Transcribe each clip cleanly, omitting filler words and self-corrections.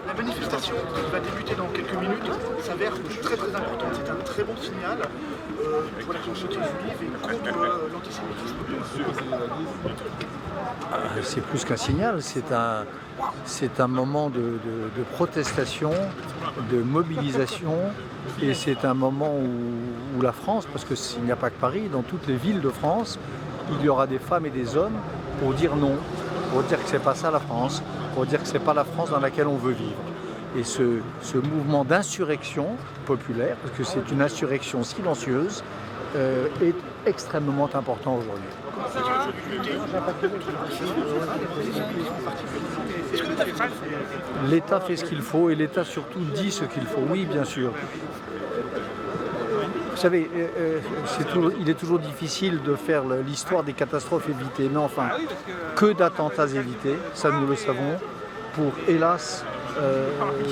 La manifestation qui va débuter dans quelques minutes s'avère très très importante. C'est un très bon signal pour la communauté juive et contre l'antisémitisme. C'est plus qu'un signal, c'est un moment de protestation, de mobilisation, et c'est un moment où la France, parce qu'il n'y a pas que Paris, dans toutes les villes de France, il y aura des femmes et des hommes pour dire non, pour dire que c'est pas ça la France, pour dire que c'est pas la France dans laquelle on veut vivre. Et ce mouvement d'insurrection populaire, parce que c'est une insurrection silencieuse, est extrêmement important aujourd'hui. L'État fait ce qu'il faut et l'État surtout dit ce qu'il faut. Oui, bien sûr. Vous savez, il est toujours difficile de faire l'histoire des catastrophes évitées. Mais enfin, que d'attentats évités, ça nous le savons, pour hélas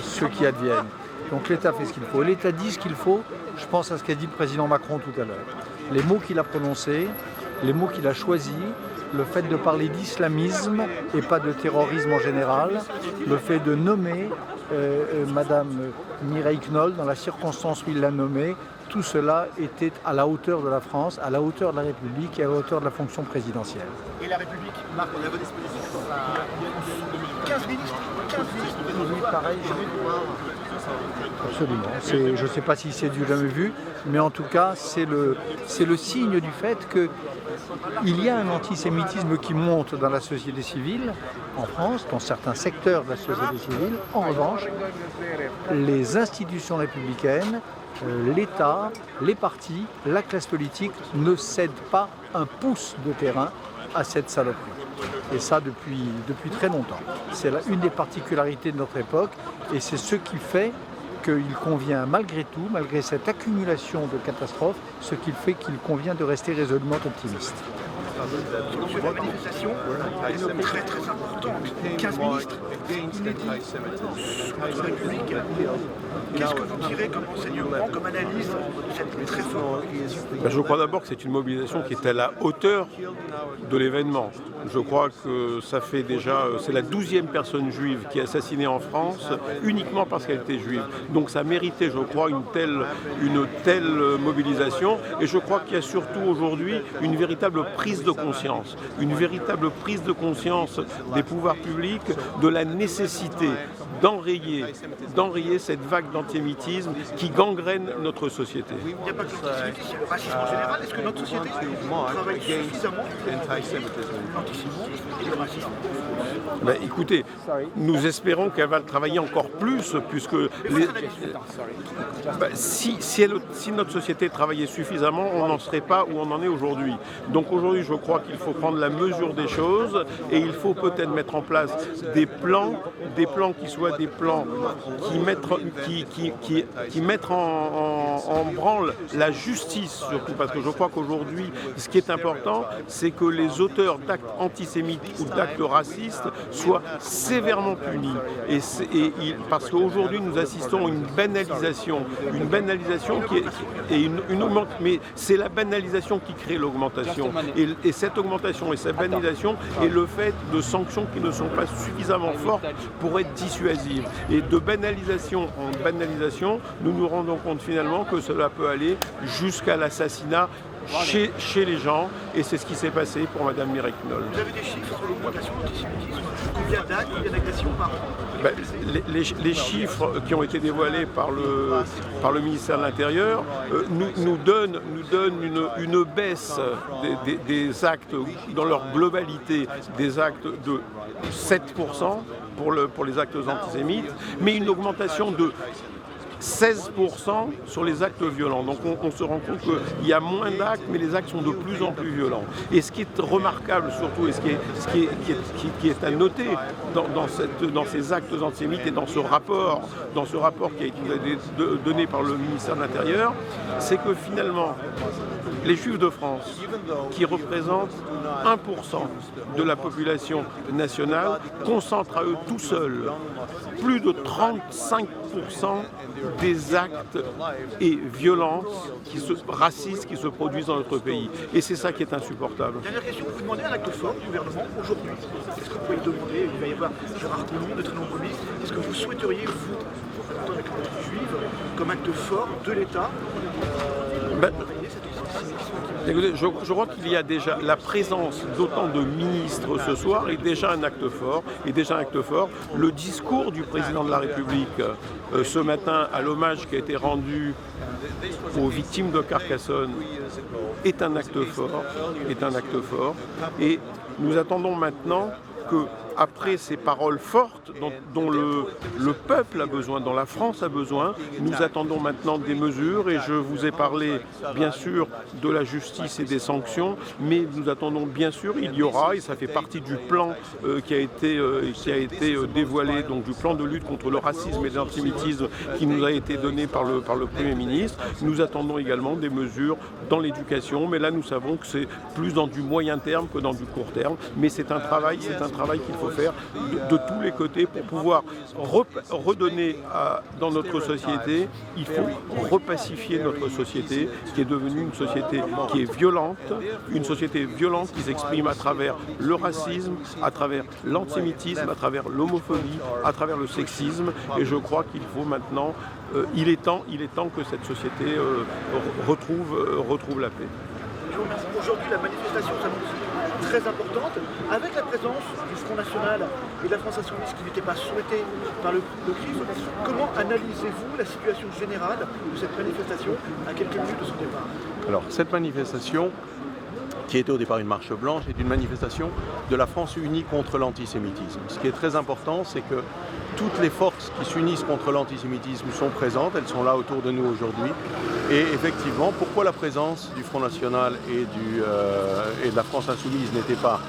ceux qui adviennent. Donc l'État fait ce qu'il faut. L'État dit ce qu'il faut, je pense à ce qu'a dit le président Macron tout à l'heure. Les mots qu'il a prononcés, les mots qu'il a choisis, le fait de parler d'islamisme et pas de terrorisme en général, le fait de nommer Madame Mireille Knoll dans la circonstance où il l'a nommée, tout cela était à la hauteur de la France, à la hauteur de la République et à la hauteur de la fonction présidentielle. Et la République marque à votre disposition 15 ministres. Oui, pareil, absolument. Je ne sais pas si c'est du jamais vu, mais en tout cas, c'est le signe du fait qu'il y a un antisémitisme qui monte dans la société civile, en France, dans certains secteurs de la société civile. En revanche, les institutions républicaines, l'État, les partis, la classe politique ne cèdent pas un pouce de terrain à cette saloperie. Et ça depuis très longtemps. C'est une des particularités de notre époque et c'est ce qui fait qu'il convient malgré tout, malgré cette accumulation de catastrophes, ce qui fait qu'il convient de rester résolument optimiste. La manifestation est très très importante. 15 ministres inédits sous notre République. Qu'est-ce que vous tirez comme enseignement, comme analyse de cette très forte mobilisation? Je crois d'abord que c'est une mobilisation qui est à la hauteur de l'événement. Je crois que ça fait déjà, c'est la 12e personne juive qui est assassinée en France uniquement parce qu'elle était juive. Donc ça méritait, je crois, une telle mobilisation. Et je crois qu'il y a surtout aujourd'hui une véritable prise de conscience. Une véritable prise de conscience des pouvoirs publics de la nécessité d'enrayer cette vague d'antisémitisme qui gangrène notre société. Il n'y a pas que l'antisémitisme, il y a le racisme en général. Est-ce que notre société travaille suffisamment contre l'antisémitisme et le racisme? Écoutez, nous espérons qu'elle va le travailler encore plus, puisque si notre société travaillait suffisamment, on n'en serait pas où on en est aujourd'hui. Donc aujourd'hui, je crois qu'il faut prendre la mesure des choses et il faut peut-être mettre en place des plans qui soient des plans qui mettent en branle la justice surtout, parce que je crois qu'aujourd'hui, ce qui est important, c'est que les auteurs d'actes antisémites ou d'actes racistes soient sévèrement punis. Parce qu'aujourd'hui, nous assistons à une banalisation mais c'est la banalisation qui crée l'augmentation. Et cette augmentation et cette banalisation est le fait de sanctions qui ne sont pas suffisamment fortes pour être dissuasives. Et de banalisation en banalisation, nous nous rendons compte finalement que cela peut aller jusqu'à l'assassinat chez les gens, et c'est ce qui s'est passé pour Mme Mireille Knoll. Vous avez des chiffres sur l'augmentation de l'antisémitisme? Combien d'actes, combien d'agressions par an? Les chiffres qui ont été dévoilés par le ministère de l'Intérieur nous donnent une baisse des actes dans leur globalité, des actes de 7% pour les actes antisémites, mais une augmentation de 16% sur les actes violents. Donc on se rend compte qu'il y a moins d'actes, mais les actes sont de plus en plus violents. Et ce qui est remarquable surtout, et ce qui est à noter dans ces actes antisémites et dans ce rapport qui a été donné par le ministère de l'Intérieur, c'est que finalement, les Juifs de France, qui représentent 1% de la population nationale, concentrent à eux tout seuls plus de 35% des actes et violences racistes qui se produisent dans notre pays. Et c'est ça qui est insupportable. Dernière question, vous demandez un acte fort du gouvernement aujourd'hui. Qu'est-ce que vous pouvez demander? Il va y avoir Gérard Collomb, de très nombreux ministres. Qu'est-ce que vous souhaiteriez, vous, représentant la communauté juive, comme acte fort de l'État Écoutez, je crois qu'il y a déjà la présence d'autant de ministres ce soir est déjà un acte fort. Le discours du président de la République ce matin à l'hommage qui a été rendu aux victimes de Carcassonne est un acte fort. Et nous attendons maintenant que, après ces paroles fortes dont le peuple a besoin, dont la France a besoin, nous attendons maintenant des mesures et je vous ai parlé bien sûr de la justice et des sanctions, mais nous attendons bien sûr, il y aura, et ça fait partie du plan qui a été dévoilé, donc du plan de lutte contre le racisme et l'antisémitisme qui nous a été donné par le Premier ministre. Nous attendons également des mesures dans l'éducation, mais là nous savons que c'est plus dans du moyen terme que dans du court terme, mais c'est un travail qu'il faut faire de tous les côtés pour pouvoir redonner dans notre société. Il faut repacifier notre société qui est devenue une société qui est violente, qui s'exprime à travers le racisme, à travers l'antisémitisme, à travers l'homophobie, à travers le sexisme. Et je crois qu'il faut maintenant, il est temps que cette société retrouve la paix. Je vous remercie. Aujourd'hui, la manifestation s'annonce très importante, avec la présence du Front National et de la France Insoumise qui n'était pas souhaitée par le CRIF. Comment analysez-vous la situation générale de cette manifestation à quelques minutes de son départ? Alors, cette manifestation, qui était au départ une marche blanche, est une manifestation de la France unie contre l'antisémitisme. Ce qui est très important, c'est que toutes les forces qui s'unissent contre l'antisémitisme sont présentes, elles sont là autour de nous aujourd'hui. Et effectivement, pourquoi la présence du Front National et de la France Insoumise n'était pas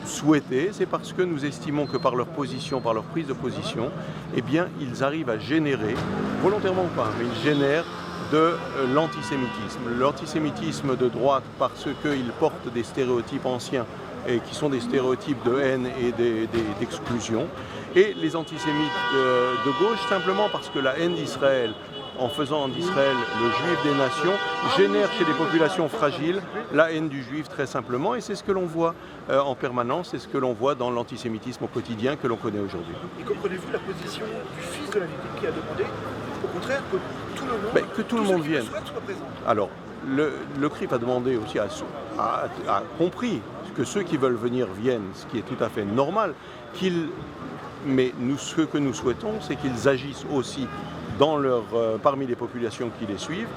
souhaitée, c'est parce que nous estimons que par leur position, par leur prise de position, eh bien, ils arrivent à générer, volontairement ou pas, mais ils génèrent de l'antisémitisme. L'antisémitisme de droite parce qu'ils portent des stéréotypes anciens et qui sont des stéréotypes de haine et d'exclusion. Et les antisémites de gauche simplement parce que la haine d'Israël, en faisant d'Israël le juif des nations, génère chez les populations fragiles la haine du juif très simplement. Et c'est ce que l'on voit en permanence, c'est ce que l'on voit dans l'antisémitisme au quotidien que l'on connaît aujourd'hui. Et comprenez-vous la position du fils de la victime qui a demandé, au contraire, que tout le monde, vienne. Soit présent? Alors, le CRIF a demandé aussi, a compris que ceux qui veulent venir viennent, ce qui est tout à fait normal, mais ce que nous souhaitons, c'est qu'ils agissent aussi parmi les populations qui les suivent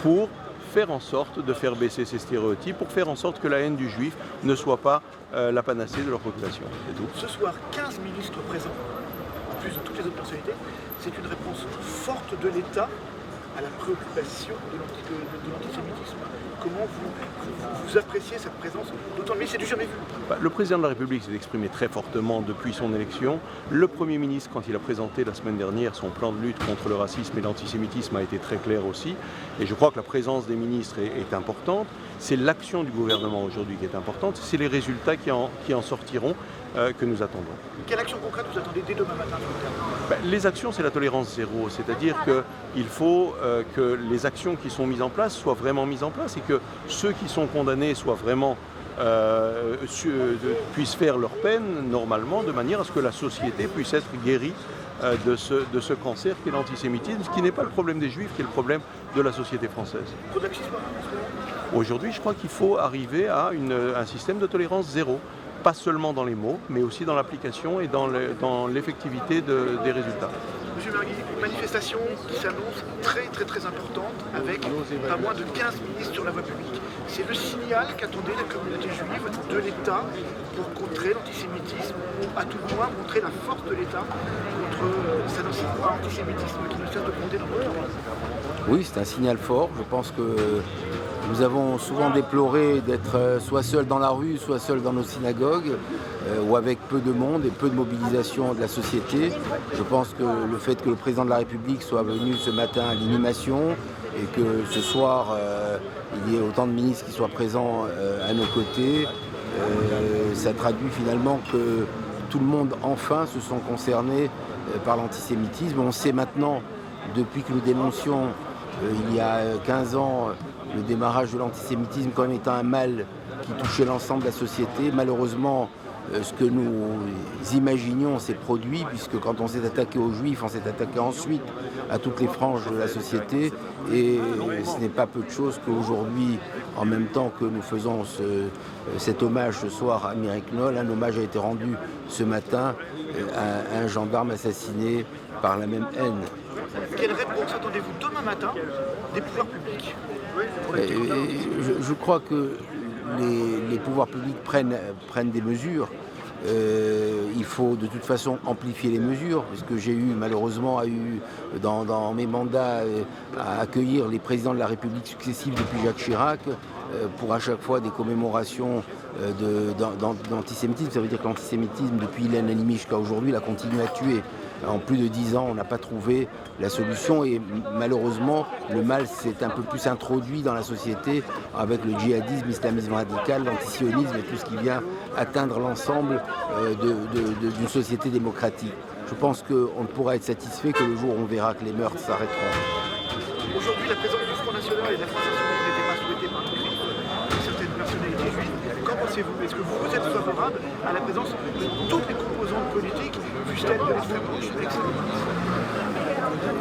pour faire en sorte de faire baisser ces stéréotypes, pour faire en sorte que la haine du juif ne soit pas la panacée de leur population. C'est tout. Ce soir, 15 ministres présents, en plus de toutes les autres personnalités, c'est une réponse forte de l'État à la préoccupation de l'antisémitisme. Comment vous appréciez cette présence d'autant mais c'est du jamais vu? Le président de la République s'est exprimé très fortement depuis son élection. Le Premier ministre, quand il a présenté la semaine dernière son plan de lutte contre le racisme et l'antisémitisme, a été très clair aussi. Et je crois que la présence des ministres est importante. C'est l'action du gouvernement aujourd'hui qui est importante. C'est les résultats qui en sortiront que nous attendons. Quelle action concrète vous attendez dès demain matin? Les actions, c'est la tolérance zéro. C'est-à-dire qu'il faut que les actions qui sont mises en place soient vraiment mises en place et que ceux qui sont condamnés soient vraiment puissent faire leur peine normalement, de manière à ce que la société puisse être guérie de ce cancer qu'est l'antisémitisme, ce qui n'est pas le problème des Juifs, qui est le problème de la société française. Trop de laxisme? Aujourd'hui, je crois qu'il faut arriver à un système de tolérance zéro. Pas seulement dans les mots, mais aussi dans l'application et dans l'effectivité des résultats. Monsieur Margui, une manifestation qui s'annonce très importante avec pas moins de 15 ministres sur la voie publique. C'est le signal qu'attendait la communauté juive de l'État pour contrer l'antisémitisme, ou à tout le moins montrer la force de l'État contre cet antisémitisme qui ne cesse de gronder dans notre pays. Oui, c'est un signal fort. Je pense que nous avons souvent déploré d'être soit seuls dans la rue, soit seuls dans nos synagogues, ou avec peu de monde et peu de mobilisation de la société. Je pense que le fait que le président de la République soit venu ce matin à l'inhumation et que ce soir, il y ait autant de ministres qui soient présents à nos côtés, ça traduit finalement que tout le monde enfin se sent concerné par l'antisémitisme. On sait maintenant, depuis que nous dénoncions il y a 15 ans le démarrage de l'antisémitisme comme étant un mal qui touchait l'ensemble de la société. Malheureusement, ce que nous imaginions s'est produit, puisque quand on s'est attaqué aux Juifs, on s'est attaqué ensuite à toutes les franges de la société. Et ce n'est pas peu de choses qu'aujourd'hui, en même temps que nous faisons cet hommage ce soir à Mireille Knoll, un hommage a été rendu ce matin à un gendarme assassiné par la même haine. Quelle réponse attendez-vous demain matin des pouvoirs publics? Je crois que les pouvoirs publics prennent des mesures. Il faut de toute façon amplifier les mesures, parce que j'ai malheureusement dans mes mandats à accueillir les présidents de la République successifs depuis Jacques Chirac pour à chaque fois des commémorations d'antisémitisme. Ça veut dire que l'antisémitisme, depuis Ilan Halimi jusqu'à aujourd'hui, il a continué à tuer. En plus de 10 ans, on n'a pas trouvé la solution et malheureusement, le mal s'est un peu plus introduit dans la société avec le djihadisme, l'islamisme radical, l'antisionisme et tout ce qui vient atteindre l'ensemble d'une société démocratique. Je pense qu'on ne pourra être satisfait que le jour où on verra que les meurtres s'arrêteront. Aujourd'hui, la présence du Front National et de la France Insoumise n'était pas souhaitée par certaines personnalités juives. Qu'en pensez-vous? Est-ce que vous êtes favorable à la présence de toutes les composantes politiques, fussent-elles de l'extrême gauche ou de l'extrême droite?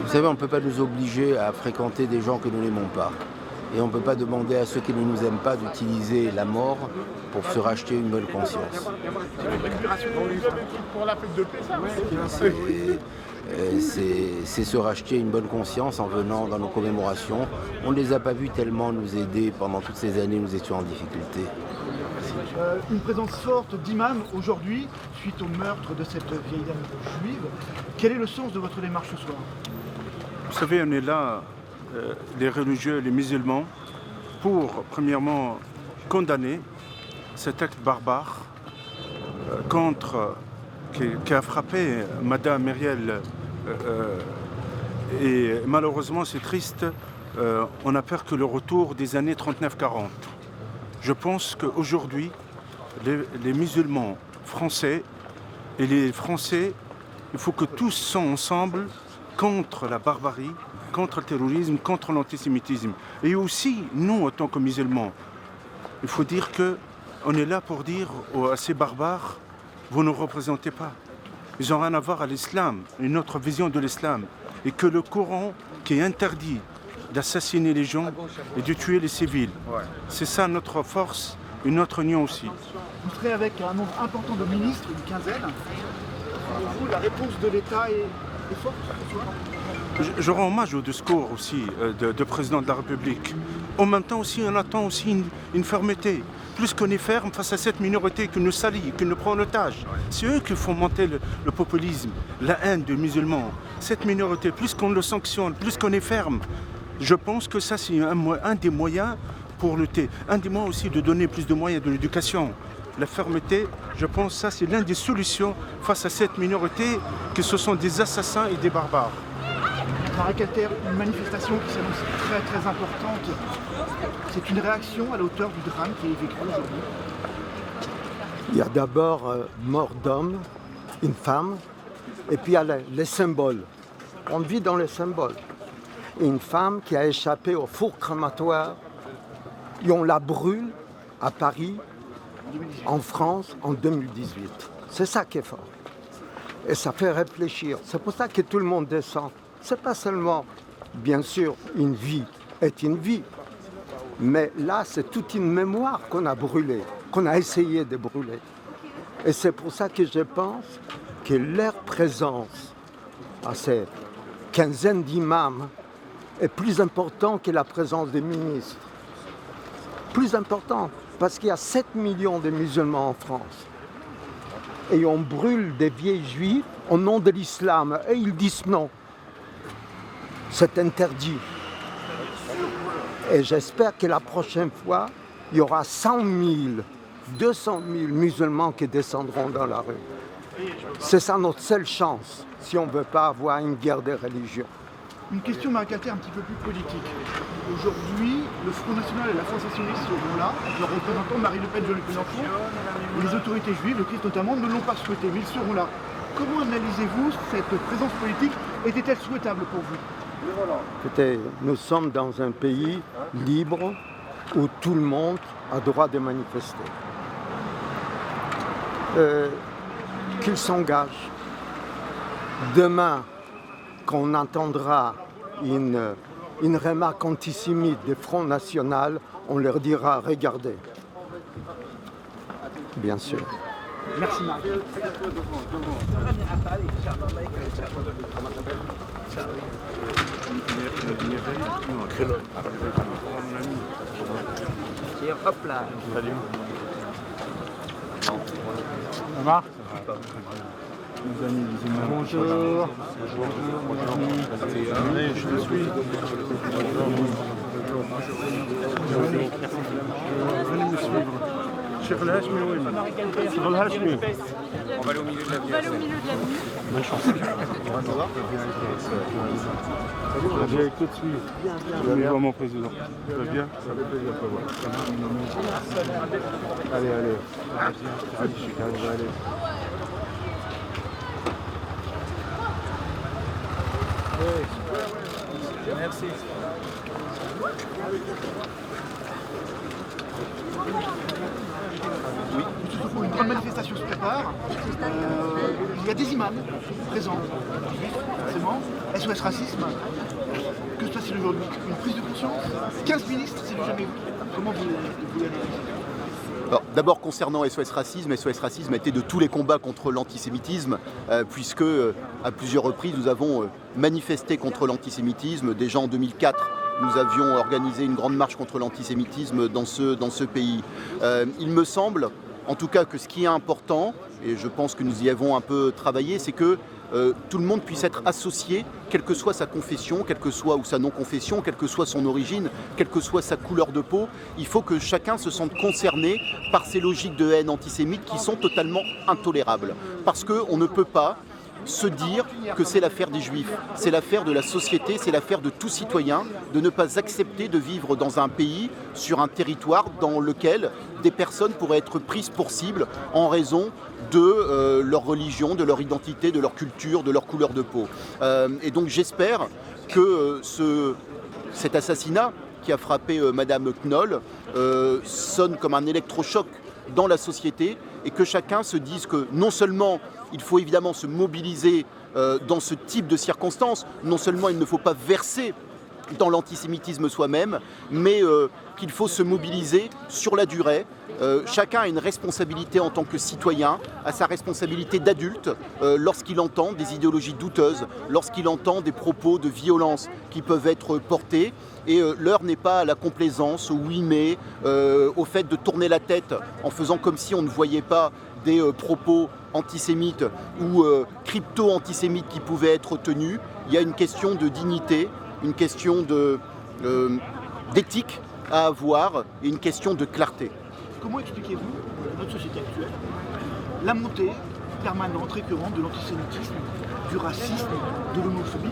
Vous savez, on ne peut pas nous obliger à fréquenter des gens que nous n'aimons pas. Et on ne peut pas demander à ceux qui ne nous aiment pas d'utiliser la mort pour se racheter une bonne conscience. C'est se racheter une bonne conscience en venant dans nos commémorations. On ne les a pas vus tellement nous aider pendant toutes ces années, nous étions en difficulté. Une présence forte d'imams aujourd'hui, suite au meurtre de cette vieille dame juive. Quel est le sens de votre démarche ce soir? Vous savez, on est là, les religieux, les musulmans, pour, premièrement, condamner cet acte barbare qui a frappé Madame Myriel. Et malheureusement, c'est triste, on a peur que le retour des années 39-40. Je pense qu'aujourd'hui, les musulmans français et les Français, il faut que tous soient ensemble contre la barbarie, contre le terrorisme, contre l'antisémitisme. Et aussi, nous, en tant que musulmans, il faut dire qu'on est là pour dire à ces barbares, vous ne représentez pas. Ils n'ont rien à voir à l'islam, une autre vision de l'islam. Et que le Coran qui interdit d'assassiner les gens et de tuer les civils. C'est ça notre force et notre union aussi. Vous serez avec un nombre important de ministres, une quinzaine. Pour vous, la réponse de l'État est forte? Je rends hommage au discours aussi du président de la République. En même temps aussi, on attend aussi une fermeté. Plus qu'on est ferme face à cette minorité qui nous salit, qui nous prend en otage. C'est eux qui font monter le populisme, la haine des musulmans. Cette minorité, plus qu'on le sanctionne, plus qu'on est ferme. Je pense que ça, c'est un des moyens pour lutter. Un des moyens aussi de donner plus de moyens de l'éducation. La fermeté, je pense que ça, c'est l'une des solutions face à cette minorité que ce sont des assassins et des barbares. Marie-Calter, une manifestation qui s'annonce très très importante. C'est une réaction à la hauteur du drame qui est vécu aujourd'hui. Il y a d'abord mort d'homme, une femme, et puis il y a les symboles. On vit dans les symboles. Une femme qui a échappé au four crématoire et on la brûle à Paris, en France, en 2018. C'est ça qui est fort. Et ça fait réfléchir. C'est pour ça que tout le monde descend. C'est pas seulement, bien sûr, une vie est une vie. Mais là, c'est toute une mémoire qu'on a brûlée, qu'on a essayé de brûler. Et c'est pour ça que je pense que leur présence à ces quinzaines d'imams est plus important que la présence des ministres. Plus important, parce qu'il y a 7 millions de musulmans en France. Et on brûle des vieilles juifs au nom de l'islam. Et ils disent non. C'est interdit. Et j'espère que la prochaine fois, il y aura 100 000, 200 000 musulmans qui descendront dans la rue. C'est ça notre seule chance, si on ne veut pas avoir une guerre des religions. Une question Marie-Calcaire un petit peu plus politique. Aujourd'hui, le Front National et la France Insoumise seront là, avec leurs représentants Marine Le Pen, Jean-Luc Mélenchon, et les autorités juives, le Christ notamment, ne l'ont pas souhaité, mais ils seront là. Comment analysez-vous cette présence politique? Était-elle souhaitable pour vous? Écoutez, nous sommes dans un pays libre où tout le monde a droit de manifester. Qu'ils s'engagent. Demain, quand on entendra une remarque antisémite du Front National, on leur dira « regardez ». Bien sûr. Merci Marie. Hop là. Ça va? Bonjour. Je te suis. Venez me suivre. Cheikh El Hachmi, oui. Cheikh El Hachmi. On va aller au milieu de la ville. Bonne chance. Je vais tout de suite. Je vais voir mon président. Tu vas bien? Ça fait plaisir de te voir. Allez, allez. Allez, je suis calme, allez. Merci. Oui. Une grande manifestation se prépare. Il y a des imams présents, forcément. SOS Racisme. Que se passe-t-il aujourd'hui? Une prise de conscience? 15 ministres, c'est du jamais vu. Comment vous l'analysez? D'abord, concernant SOS Racisme a été de tous les combats contre l'antisémitisme, puisque à plusieurs reprises nous avons manifesté contre l'antisémitisme. Déjà en 2004, nous avions organisé une grande marche contre l'antisémitisme dans ce pays. Il me semble, en tout cas, que ce qui est important, et je pense que nous y avons un peu travaillé, c'est que tout le monde puisse être associé, quelle que soit sa confession, quelle que soit ou sa non-confession, quelle que soit son origine, quelle que soit sa couleur de peau. Il faut que chacun se sente concerné par ces logiques de haine antisémite qui sont totalement intolérables. Parce qu'on ne peut pas se dire que c'est l'affaire des Juifs, c'est l'affaire de la société, c'est l'affaire de tout citoyen, de ne pas accepter de vivre dans un pays, sur un territoire dans lequel des personnes pourraient être prises pour cible en raison de leur religion, de leur identité, de leur culture, de leur couleur de peau. Et donc j'espère que cet assassinat qui a frappé Madame Knoll sonne comme un électrochoc dans la société et que chacun se dise que non seulement il faut évidemment se mobiliser dans ce type de circonstances, non seulement il ne faut pas verser dans l'antisémitisme soi-même, mais qu'il faut se mobiliser sur la durée. Chacun a une responsabilité en tant que citoyen, a sa responsabilité d'adulte lorsqu'il entend des idéologies douteuses, lorsqu'il entend des propos de violence qui peuvent être portés. Et l'heure n'est pas à la complaisance, au oui mais, au fait de tourner la tête en faisant comme si on ne voyait pas des propos antisémites ou crypto-antisémites qui pouvaient être tenus. Il y a une question de dignité, une question d'éthique à avoir et une question de clarté. Comment expliquez-vous, dans notre société actuelle, la montée permanente, récurrente de l'antisémitisme, du racisme, de l'homophobie?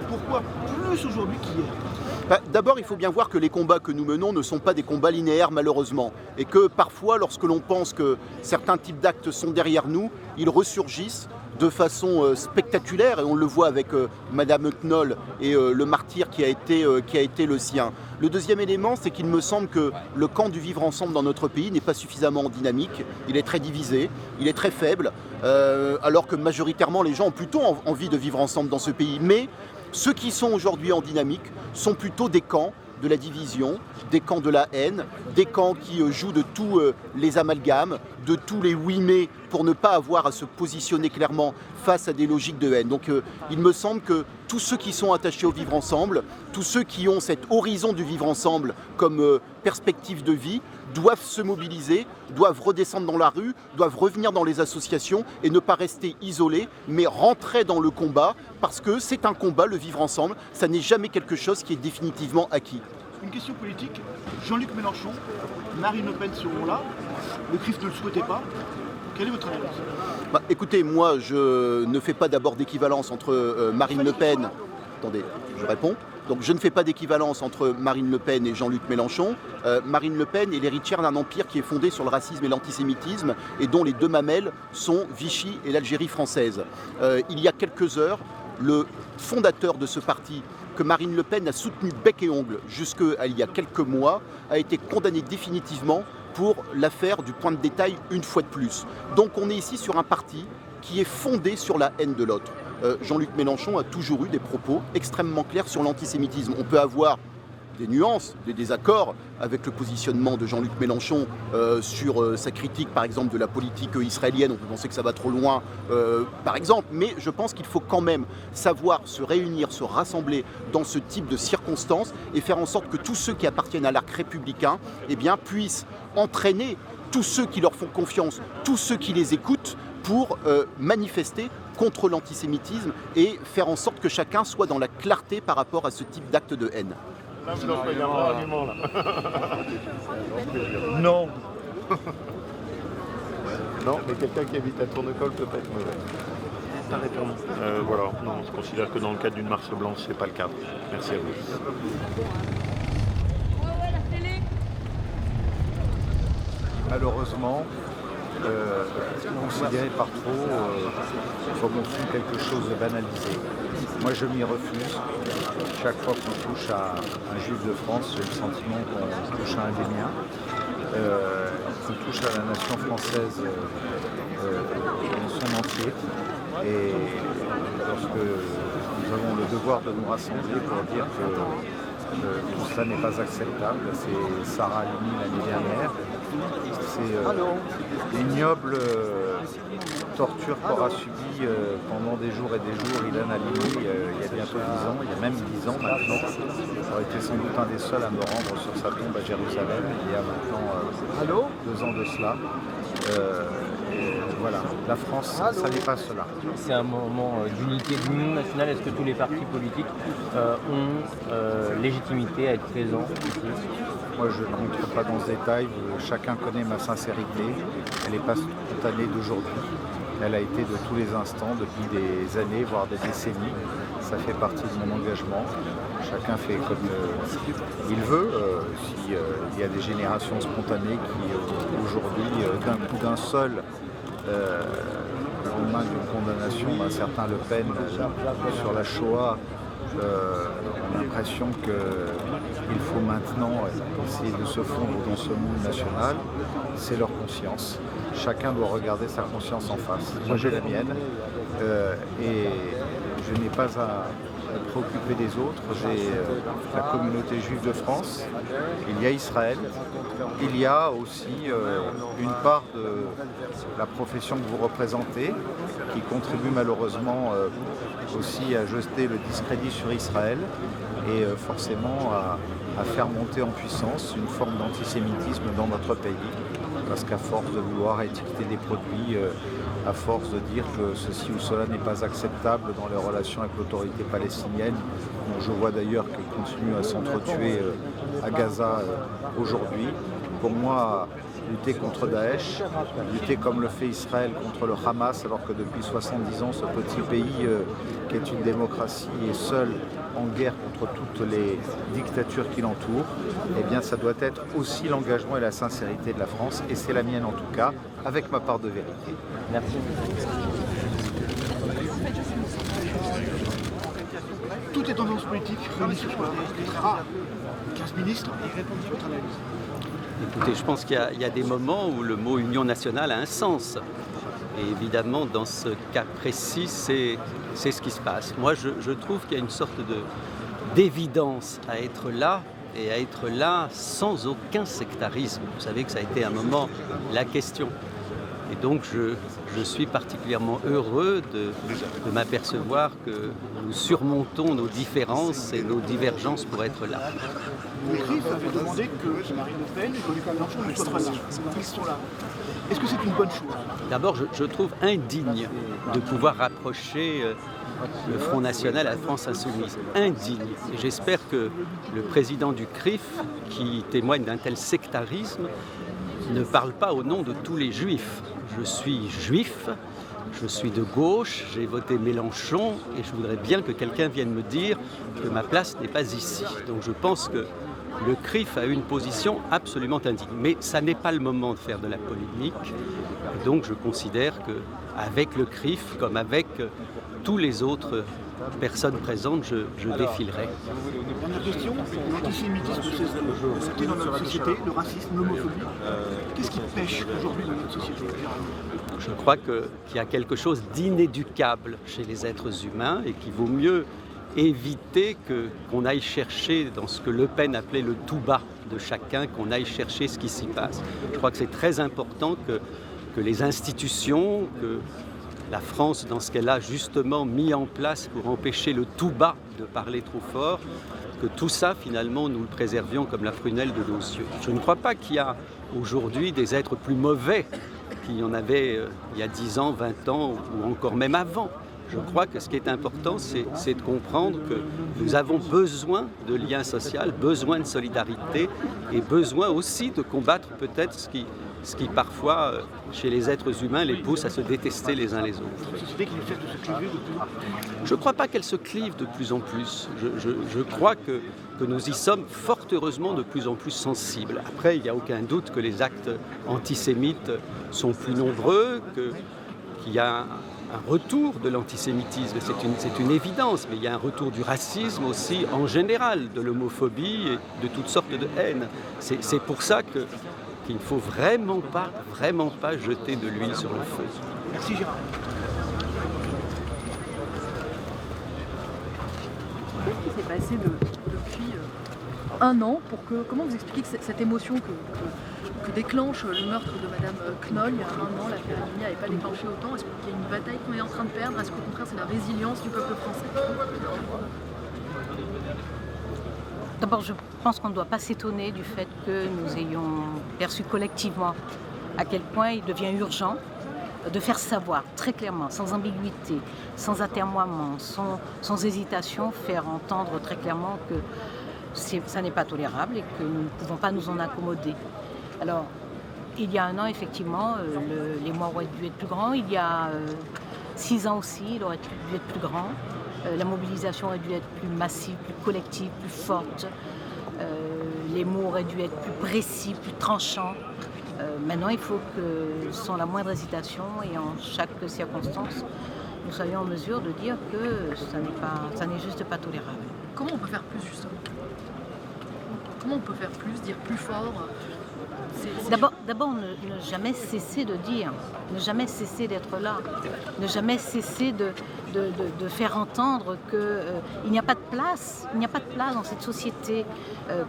Pourquoi plus aujourd'hui qu'hier? D'abord, il faut bien voir que les combats que nous menons ne sont pas des combats linéaires, malheureusement. Et que parfois, lorsque l'on pense que certains types d'actes sont derrière nous, ils ressurgissent de façon spectaculaire, et on le voit avec Madame Knoll et le martyre qui a été le sien. Le deuxième élément, c'est qu'il me semble que le camp du vivre ensemble dans notre pays n'est pas suffisamment dynamique, il est très divisé, il est très faible, alors que majoritairement les gens ont plutôt envie de vivre ensemble dans ce pays. Mais ceux qui sont aujourd'hui en dynamique sont plutôt des camps de la division, des camps de la haine, des camps qui jouent de tous les amalgames, de tous les oui mais pour ne pas avoir à se positionner clairement face à des logiques de haine. Donc il me semble que tous ceux qui sont attachés au vivre ensemble, tous ceux qui ont cet horizon du vivre ensemble comme perspective de vie, doivent se mobiliser, doivent redescendre dans la rue, doivent revenir dans les associations et ne pas rester isolés, mais rentrer dans le combat, parce que c'est un combat, le vivre ensemble, ça n'est jamais quelque chose qui est définitivement acquis. Une question politique, Jean-Luc Mélenchon, Marine Le Pen seront là, le CRIF ne le souhaitait pas. Quelle est votre analyse? Écoutez, moi je ne fais pas d'abord d'équivalence entre Marine Le Pen. attendez, je réponds. Donc je ne fais pas d'équivalence entre Marine Le Pen et Jean-Luc Mélenchon. Marine Le Pen est l'héritière d'un empire qui est fondé sur le racisme et l'antisémitisme et dont les deux mamelles sont Vichy et l'Algérie française. Il y a quelques heures, le fondateur de ce parti, que Marine Le Pen a soutenu bec et ongle jusqu'à il y a quelques mois, a été condamné définitivement pour l'affaire du point de détail une fois de plus. Donc on est ici sur un parti qui est fondé sur la haine de l'autre. Jean-Luc Mélenchon a toujours eu des propos extrêmement clairs sur l'antisémitisme. On peut avoir des nuances, des désaccords avec le positionnement de Jean-Luc Mélenchon sur sa critique par exemple de la politique israélienne. On peut penser que ça va trop loin par exemple, mais je pense qu'il faut quand même savoir se réunir, se rassembler dans ce type de circonstances et faire en sorte que tous ceux qui appartiennent à l'arc républicain puissent entraîner tous ceux qui leur font confiance, tous ceux qui les écoutent pour manifester contre l'antisémitisme et faire en sorte que chacun soit dans la clarté par rapport à ce type d'acte de haine. Là, vous n'en prenez pas argument, là. Non. Non, mais quelqu'un qui habite à Tournecol peut pas être mauvais. Voilà, non, je considère que dans le cadre d'une marche blanche, c'est pas le cadre. Merci à vous. Malheureusement, considéré par trop comme on fait quelque chose de banalisé. Moi je m'y refuse. Chaque fois qu'on touche à un juif de France, j'ai le sentiment qu'on touche à un des miens. Qu'on touche à la nation française dans son entier. Et lorsque nous avons le devoir de nous rassembler pour dire que tout cela n'est pas acceptable, c'est Sarah Halimi l'année dernière. C'est l'ignoble torture qu'aura subi pendant des jours et des jours Ilan Halimi il y a bientôt 10 ans, il y a même 10 ans maintenant. J'aurais été sans doute un des seuls à me rendre sur sa tombe à Jérusalem il y a maintenant 2 ans de cela. Voilà, la France, ça n'est pas cela. C'est un moment d'unité, d'union nationale. Est-ce que tous les partis politiques ont légitimité à être présents ici ? Moi, je n'entre pas dans ce détail. Chacun connaît ma sincérité. Elle n'est pas spontanée d'aujourd'hui. Elle a été de tous les instants, depuis des années, voire des décennies. Ça fait partie de mon engagement. Chacun fait comme il veut. S'il y a des générations spontanées qui, aujourd'hui, d'un seul, au lendemain d'une condamnation d'un certain Le Pen sur la Shoah, on a l'impression qu'il faut maintenant essayer de se fondre dans ce monde national. C'est leur conscience. Chacun doit regarder sa conscience en face. Moi j'ai la mienne et je n'ai pas à me préoccuper des autres. J'ai la communauté juive de France, il y a Israël, il y a aussi une part de la profession que vous représentez qui contribue malheureusement aussi à jeter le discrédit sur Israël et forcément à faire monter en puissance une forme d'antisémitisme dans notre pays. Parce qu'à force de vouloir étiqueter des produits, à force de dire que ceci ou cela n'est pas acceptable dans les relations avec l'autorité palestinienne, dont je vois d'ailleurs qu'elle continue à s'entretuer à Gaza aujourd'hui. Pour moi, lutter contre Daesh, lutter comme le fait Israël contre le Hamas, alors que depuis 70 ans, ce petit pays qui est une démocratie est seul en guerre contre toutes les dictatures qui l'entourent, eh bien ça doit être aussi l'engagement et la sincérité de la France, et c'est la mienne en tout cas, avec ma part de vérité. Merci. Toutes les tendances politiques réunies sur ce point, c'est très rare. 15 ministres, ils répondent à votre analyse. Écoutez, je pense qu'il y a des moments où le mot union nationale a un sens. Et évidemment, dans ce cas précis, c'est ce qui se passe. Moi, je trouve qu'il y a une sorte d'évidence à être là, et à être là sans aucun sectarisme. Vous savez que ça a été un moment la question. Et donc, je suis particulièrement heureux de m'apercevoir que nous surmontons nos différences et nos divergences pour être là. Le CRIF avait demandé que Marine Le Pen et Jean-Luc Mélenchon ne soient pas là. Ils sont là. Est-ce que c'est une bonne chose ? D'abord, je trouve indigne de pouvoir rapprocher le Front National à la France Insoumise. Indigne. Et j'espère que le président du CRIF, qui témoigne d'un tel sectarisme, ne parle pas au nom de tous les juifs. Je suis juif, Je suis de gauche, j'ai voté Mélenchon et je voudrais bien que quelqu'un vienne me dire que ma place n'est pas ici. Donc je pense que le CRIF a une position absolument indigne. Mais ça n'est pas le moment de faire de la polémique. Et donc je considère qu'avec le CRIF, comme avec tous les autres personnes présentes, je défilerai. Dernière question, l'antisémitisme c'est dans notre société, le racisme, l'homophobie. Qu'est-ce qui pêche aujourd'hui dans notre société? Je crois qu'il y a quelque chose d'inéducable chez les êtres humains et qu'il vaut mieux éviter qu'on aille chercher dans ce que Le Pen appelait le tout bas de chacun, qu'on aille chercher ce qui s'y passe. Je crois que c'est très important que les institutions, que la France, dans ce qu'elle a justement mis en place pour empêcher le tout bas de parler trop fort, que tout ça, finalement, nous le préservions comme la prunelle de nos yeux. Je ne crois pas qu'il y a aujourd'hui des êtres plus mauvais qu'il y en avait il y a 10 ans, 20 ans ou encore même avant. Je crois que ce qui est important, c'est de comprendre que nous avons besoin de liens sociaux, besoin de solidarité et besoin aussi de combattre peut-être ce qui parfois, chez les êtres humains, les pousse à se détester les uns les autres. Une société qui ne cesse de se cliver de plus en plus. Je ne crois pas qu'elle se clive de plus en plus. Je crois que nous y sommes fort heureusement de plus en plus sensibles. Après, il n'y a aucun doute que les actes antisémites sont plus nombreux, qu'il y a un retour de l'antisémitisme, c'est une évidence, mais il y a un retour du racisme aussi en général, de l'homophobie et de toutes sortes de haines. C'est pour ça qu'il ne faut vraiment pas jeter de l'huile sur le feu. Merci Gérard. Qu'est-ce qui s'est passé depuis un an comment vous expliquez cette émotion que déclenche le meurtre de Madame Knoll il y a un an, l'affaire Halimi n'avait pas déclenché autant? Est-ce qu'il y a une bataille qu'on est en train de perdre? Est-ce qu'au contraire c'est la résilience du peuple français? D'abord, je pense qu'on ne doit pas s'étonner du fait que nous ayons perçu collectivement à quel point il devient urgent de faire savoir très clairement, sans ambiguïté, sans atermoiement, sans hésitation, faire entendre très clairement que ça n'est pas tolérable et que nous ne pouvons pas nous en accommoder. Alors, il y a un an, effectivement, les mois auraient dû être plus grands. Il y a 6 ans aussi, il aurait dû être plus grand. La mobilisation aurait dû être plus massive, plus collective, plus forte. Les mots auraient dû être plus précis, plus tranchants. Maintenant, il faut que, sans la moindre hésitation et en chaque circonstance, nous soyons en mesure de dire que ça n'est juste pas tolérable. Comment on peut faire plus, justement? Comment on peut faire plus, dire plus fort? D'abord, ne jamais cesser de dire, ne jamais cesser d'être là, ne jamais cesser de faire entendre qu'il n'y a pas de place, dans cette société,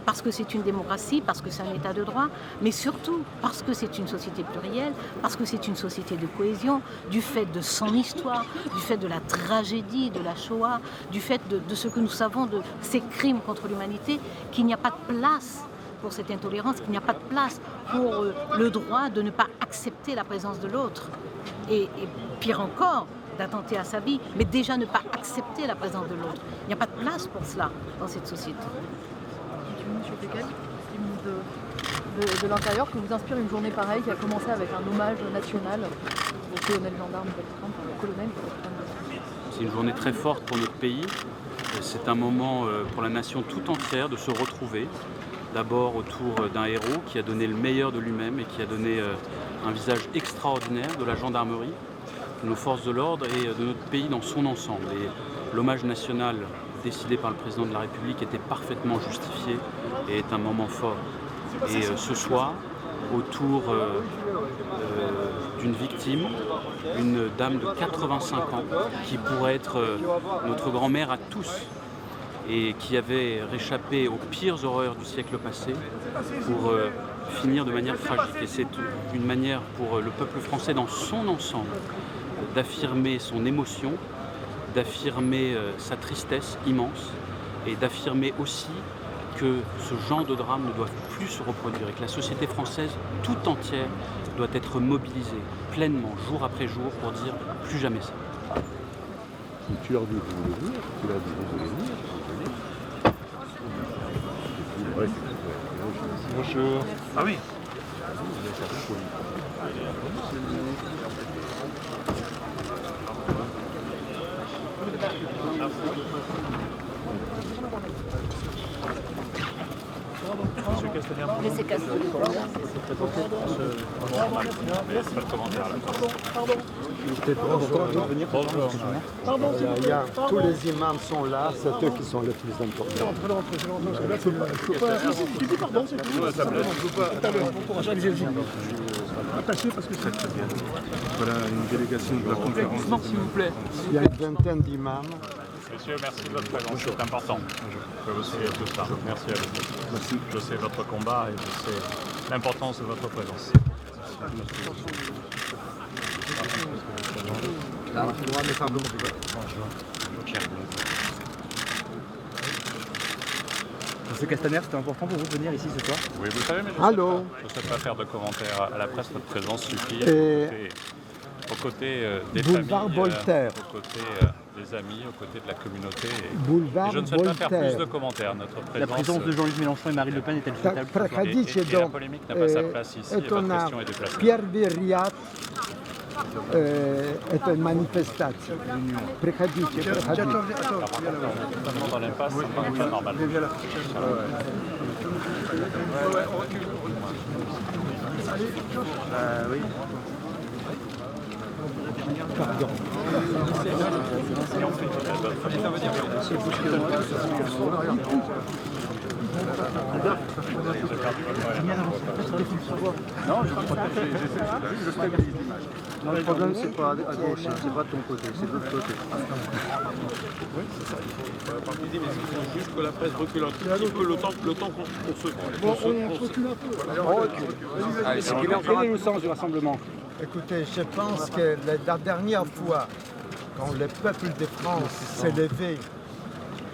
parce que c'est une démocratie, parce que c'est un état de droit, mais surtout parce que c'est une société plurielle, parce que c'est une société de cohésion, du fait de son histoire, du fait de la tragédie de la Shoah, du fait de ce que nous savons de ces crimes contre l'humanité, qu'il n'y a pas de place pour cette intolérance, qu'il n'y a pas de place pour le droit de ne pas accepter la présence de l'autre. Et pire encore, d'attenter à sa vie, mais déjà ne pas accepter la présence de l'autre. Il n'y a pas de place pour cela dans cette société. Monsieur Pécal, de l'intérieur, que vous inspire une journée pareille qui a commencé avec un hommage national au colonel gendarme Beltrame, au colonel Beltrame. C'est une journée très forte pour notre pays. C'est un moment pour la nation tout entière de se retrouver. D'abord autour d'un héros qui a donné le meilleur de lui-même et qui a donné un visage extraordinaire de la gendarmerie, de nos forces de l'ordre et de notre pays dans son ensemble. Et l'hommage national décidé par le président de la République était parfaitement justifié et est un moment fort. Et ce soir, autour d'une victime, une dame de 85 ans qui pourrait être notre grand-mère à tous, et qui avait réchappé aux pires horreurs du siècle passé pour finir de manière tragique. Et c'est une manière pour le peuple français dans son ensemble d'affirmer son émotion, d'affirmer sa tristesse immense et d'affirmer aussi que ce genre de drame ne doit plus se reproduire et que la société française tout entière doit être mobilisée pleinement, jour après jour, pour dire plus jamais ça. Tu leur dis que vous voulez venir, tu leur dis que vous voulez venir. Bonjour. Ah oui. Monsieur Castaner, Laissez Castaner. pas de commentaire à la presse. Il y a, tous les imams sont là, c'est eux qui sont les plus importants. Voilà une délégation de la conférence. S'il vous plaît. Il y a une vingtaine d'imams. Messieurs, merci de votre présence, c'est important. Je peux aussi tout ça. Merci à vous. Merci. Je sais votre combat et je sais l'importance de votre présence. Monsieur Castaner, c'était important pour vous de venir ici ce soir? Oui, vous savez, mais je Allô. ne sais pas faire de commentaires à la presse. Votre présence suffit. Aux côtés des Boulevard familles, Voltaire. aux côtés des amis, aux côtés de la communauté. Boulevard et je ne souhaite pas faire Voltaire. plus de commentaires. Notre présence, La présence de Jean-Luc Mélenchon et Marine Le Pen est-elle souhaitable? et la polémique n'a pas sa place ici et votre question est déplacée. Pierre Viriat è in manifestazione. Prekhadice. Dans l'impasse, ça me paraît pas normal. Oui. Pardon. Non, je stabilise. Non, le problème, c'est pas à gauche, c'est pas de ton côté, c'est de l'autre côté. Oui, c'est ça. Il faut juste que la presse recule un tout petit peu le temps qu'on se... Quel est le sens du rassemblement? Écoutez, je pense que la dernière fois, quand le peuple de France s'est levé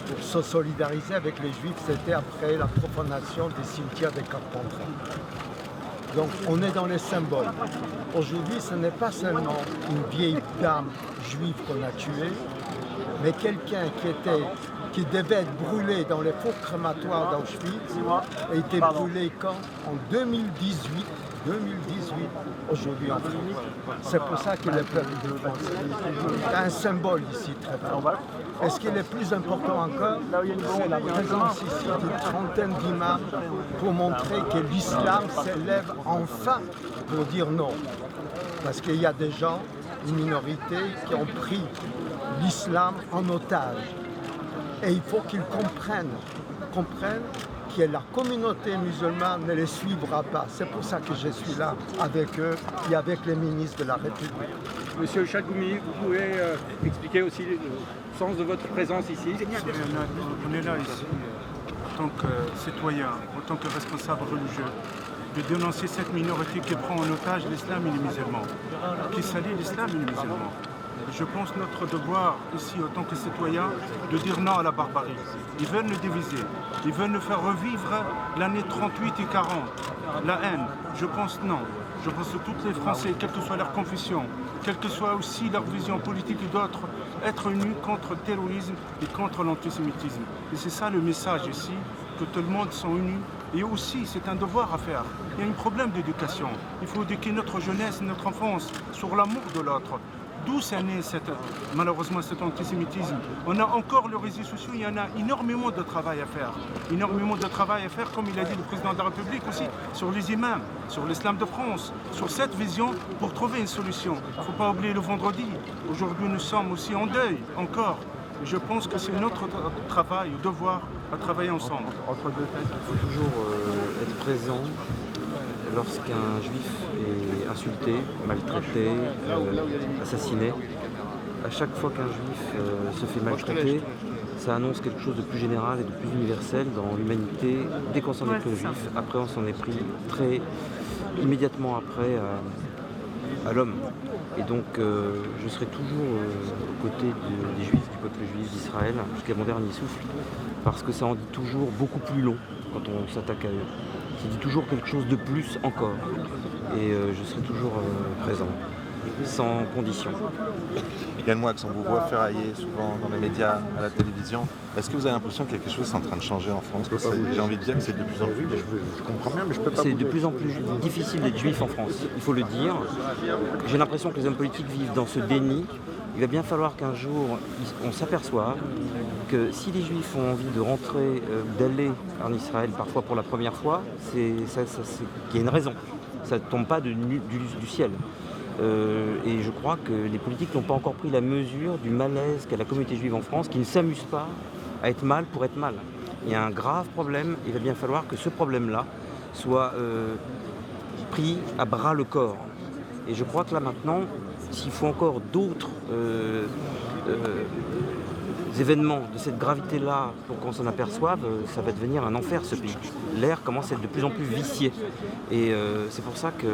pour se solidariser avec les Juifs, c'était après la profanation des cimetières de Carpentras. Donc on est dans les symboles. Aujourd'hui, ce n'est pas seulement une vieille dame juive qu'on a tuée, mais quelqu'un qui devait être brûlé dans les fours crématoires d'Auschwitz a été brûlé quand? En 2018, aujourd'hui en France. C'est pour ça que le peuple de France a un symbole ici très fort. Et ce qui est le plus important encore, c'est la présence ici d'une trentaine d'imams pour montrer que l'islam s'élève enfin pour dire non. Parce qu'il y a des gens, une minorité, qui ont pris l'islam en otage. Et il faut qu'ils comprennent que la communauté musulmane ne les suivra pas. C'est pour ça que je suis là avec eux et avec les ministres de la République. Monsieur Chakoumi, vous pouvez expliquer aussi le sens de votre présence ici? On est là ici, en tant que citoyen, en tant que responsable religieux, de dénoncer cette minorité qui prend en otage l'islam et les musulmans, qui salit l'islam et les musulmans. Je pense notre devoir ici, en tant que citoyen, de dire non à la barbarie. Ils veulent nous diviser, ils veulent nous faire revivre l'année 38 et 40, la haine. Je pense non. Je pense que tous les Français, quelle que soit leur confession, quelle que soit aussi leur vision politique et d'autres, être unis contre le terrorisme et contre l'antisémitisme. Et c'est ça le message ici, que tout le monde sont unis. Et aussi, c'est un devoir à faire. Il y a un problème d'éducation. Il faut éduquer notre jeunesse, notre enfance sur l'amour de l'autre. D'où c'est né malheureusement cet antisémitisme. On a encore les réseaux sociaux, il y en a énormément de travail à faire. Énormément de travail à faire, comme il a dit le président de la République aussi, sur les imams, sur l'islam de France, sur cette vision pour trouver une solution. Il ne faut pas oublier le vendredi. Aujourd'hui, nous sommes aussi en deuil, encore. Et je pense que c'est notre travail, devoir à travailler ensemble. Entre deux fêtes, il faut toujours être présent lorsqu'un juif est insulté, maltraité, assassiné. À chaque fois qu'un juif se fait maltraiter, ça annonce quelque chose de plus général et de plus universel dans l'humanité. Dès qu'on s'en est pris aux juifs, après on s'en est pris très immédiatement après à l'homme. Et donc je serai toujours aux côtés des juifs, du peuple juif d'Israël, jusqu'à mon dernier souffle, parce que ça en dit toujours beaucoup plus long quand on s'attaque à eux. Ça dit toujours quelque chose de plus encore. Et je serai toujours présent, sans condition. Yann Moix, on vous voit ferrailler souvent dans les médias, à la télévision. Est-ce que vous avez l'impression que quelque chose est en train de changer en France? J'ai envie de dire que c'est de plus en plus... Je comprends bien, mais je peux pas... C'est de plus en plus difficile d'être juif en France, il faut le dire. J'ai l'impression que les hommes politiques vivent dans ce déni il va bien falloir qu'un jour, on s'aperçoive que si les Juifs ont envie de rentrer, d'aller en Israël, parfois pour la première fois, qu'il y a une raison. Ça ne tombe pas du ciel. Et je crois que les politiques n'ont pas encore pris la mesure du malaise qu'a la communauté juive en France, qui ne s'amuse pas à être mal pour être mal. Il y a un grave problème, il va bien falloir que ce problème-là soit pris à bras le corps. Et je crois que là maintenant, s'il faut encore d'autres événements de cette gravité-là pour qu'on s'en aperçoive, ça va devenir un enfer ce pays. L'air commence à être de plus en plus vicié. Et c'est pour ça que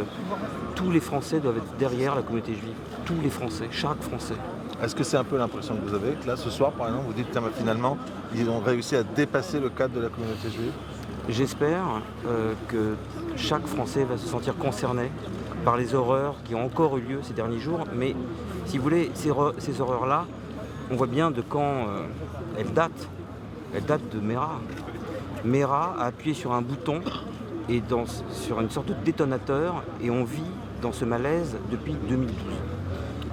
tous les Français doivent être derrière la communauté juive. Tous les Français, chaque Français. Est-ce que c'est un peu l'impression que vous avez que là, ce soir, par exemple, vous dites que finalement, ils ont réussi à dépasser le cadre de la communauté juive? J'espère que chaque Français va se sentir concerné par les horreurs qui ont encore eu lieu ces derniers jours. Mais si vous voulez, ces horreurs-là, on voit bien de quand elles datent. Elles datent de Mera. Mera a appuyé sur un bouton et sur une sorte de détonateur, et on vit dans ce malaise depuis 2012,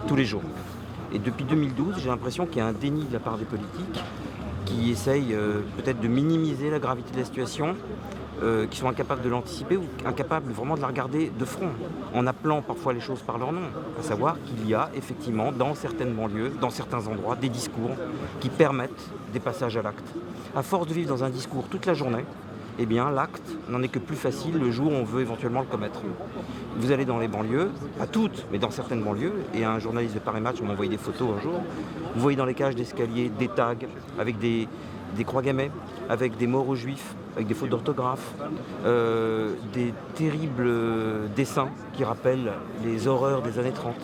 tous les jours. Et depuis 2012, j'ai l'impression qu'il y a un déni de la part des politiques qui essayent peut-être de minimiser la gravité de la situation, qui sont incapables de l'anticiper ou incapables vraiment de la regarder de front, en appelant parfois les choses par leur nom, à savoir qu'il y a effectivement dans certaines banlieues, dans certains endroits, des discours qui permettent des passages à l'acte. À force de vivre dans un discours toute la journée, eh bien l'acte n'en est que plus facile le jour où on veut éventuellement le commettre. Vous allez dans les banlieues, pas toutes, mais dans certaines banlieues, et un journaliste de Paris Match m'a envoyé des photos un jour, vous voyez dans les cages d'escalier des tags avec des croix gammées, avec des morts aux juifs, avec des fautes d'orthographe, des terribles dessins qui rappellent les horreurs des années 30.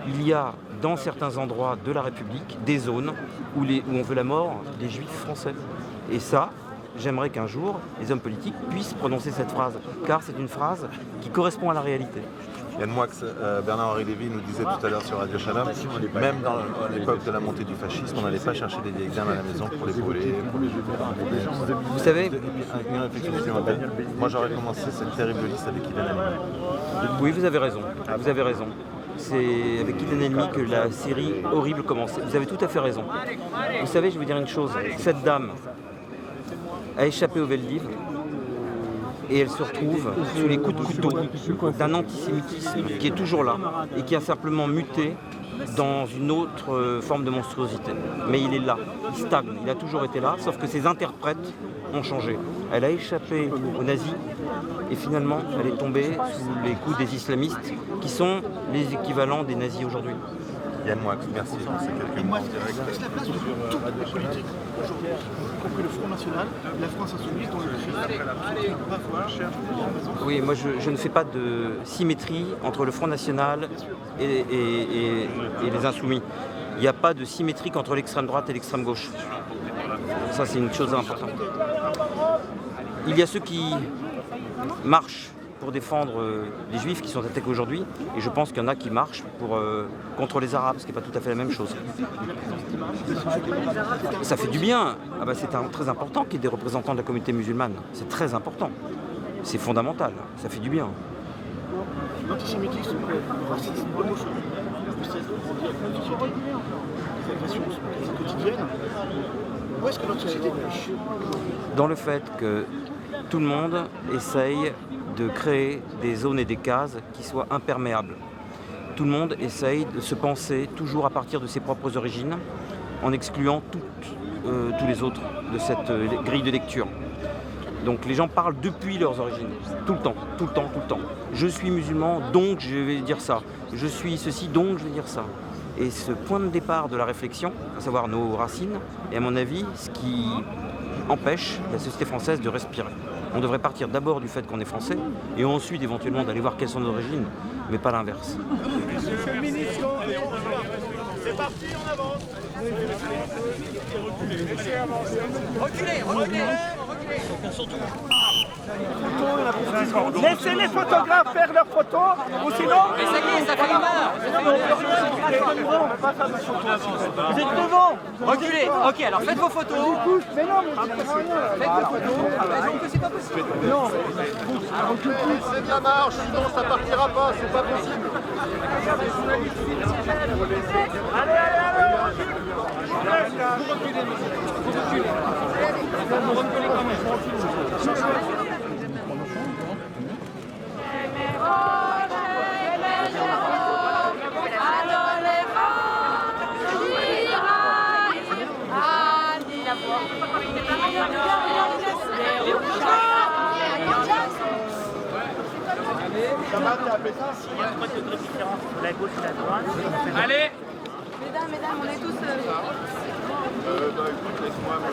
Il y a dans certains endroits de la République des zones où on veut la mort des juifs français. Et ça, j'aimerais qu'un jour, les hommes politiques puissent prononcer cette phrase, car c'est une phrase qui correspond à la réalité. Yann Moix, Bernard-Henri Lévy nous disait tout à l'heure sur Radio Shalom, même dans l'époque de la montée du fascisme, on n'allait pas chercher des vieilles dames à la maison pour les brûler, pour les jeter. Vous savez, une réflexion supplémentaire. Moi j'aurais commencé cette terrible liste avec Ilan Halimi. Oui, vous avez raison. Vous avez raison. C'est avec Ilan Halimi que la série horrible commence. Vous avez tout à fait raison. Vous savez, je vais vous dire une chose. Cette dame a échappé au Veldiv et elle se retrouve sous les coups de couteau d'un antisémitisme qui est toujours là et qui a simplement muté dans une autre forme de monstruosité. Mais il est là, il stagne, il a toujours été là, sauf que ses interprètes ont changé. Elle a échappé aux nazis et finalement elle est tombée sous les coups des islamistes qui sont les équivalents des nazis aujourd'hui. Yann Moix, merci pour ces quelques mots. Est-ce la place de toutes les politiques aujourd'hui, y compris le Front National, la France Insoumise, dont le cri Oui, moi je ne fais pas de symétrie entre le Front National et les Insoumis. Il n'y a pas de symétrie entre l'extrême droite et l'extrême gauche. Ça, c'est une chose importante. Il y a ceux qui marchent pour défendre les juifs qui sont attaqués aujourd'hui, et je pense qu'il y en a qui marchent contre les arabes, ce qui n'est pas tout à fait la même chose. Ça fait du bien. Ah bah c'est très important qu'il y ait des représentants de la communauté musulmane. C'est très important. C'est fondamental. Ça fait du bien. L'antisémitisme, le racisme, l'homophobie, les agressions quotidiennes, où est-ce que notre société pêche? Dans le fait que tout le monde essaye de créer des zones et des cases qui soient imperméables. Tout le monde essaye de se penser toujours à partir de ses propres origines, en excluant tous les autres de cette grille de lecture. Donc les gens parlent depuis leurs origines, tout le temps, tout le temps, tout le temps. Je suis musulman, donc je vais dire ça. Je suis ceci, donc je vais dire ça. Et ce point de départ de la réflexion, à savoir nos racines, est à mon avis ce qui empêche la société française de respirer. On devrait partir d'abord du fait qu'on est français et ensuite éventuellement d'aller voir quelles sont nos origines, mais pas l'inverse. C'est parti, on avance. Reculez, reculez, reculez. Laissez les photographes faire leurs photos, ou sinon... Mais ça y est, ça fait une heure. Vous êtes devant. Reculez, ok, alors faites vos photos. Mais non, mais faites vos photos. C'est pas possible. Non. C'est de la marche, sinon ça partira pas, c'est pas possible. Allez, allez, allez. Allez. Mesdames, on est tous... Écoute, laisse-moi me...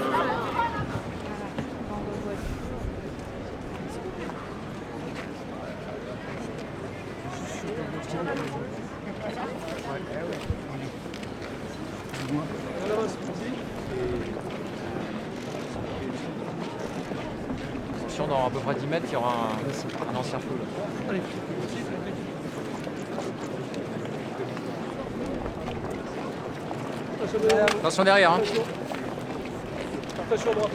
Attention, dans à peu près 10 mètres, il y aura un ancien feu. Allez. Attention derrière. Hein. Attention droite.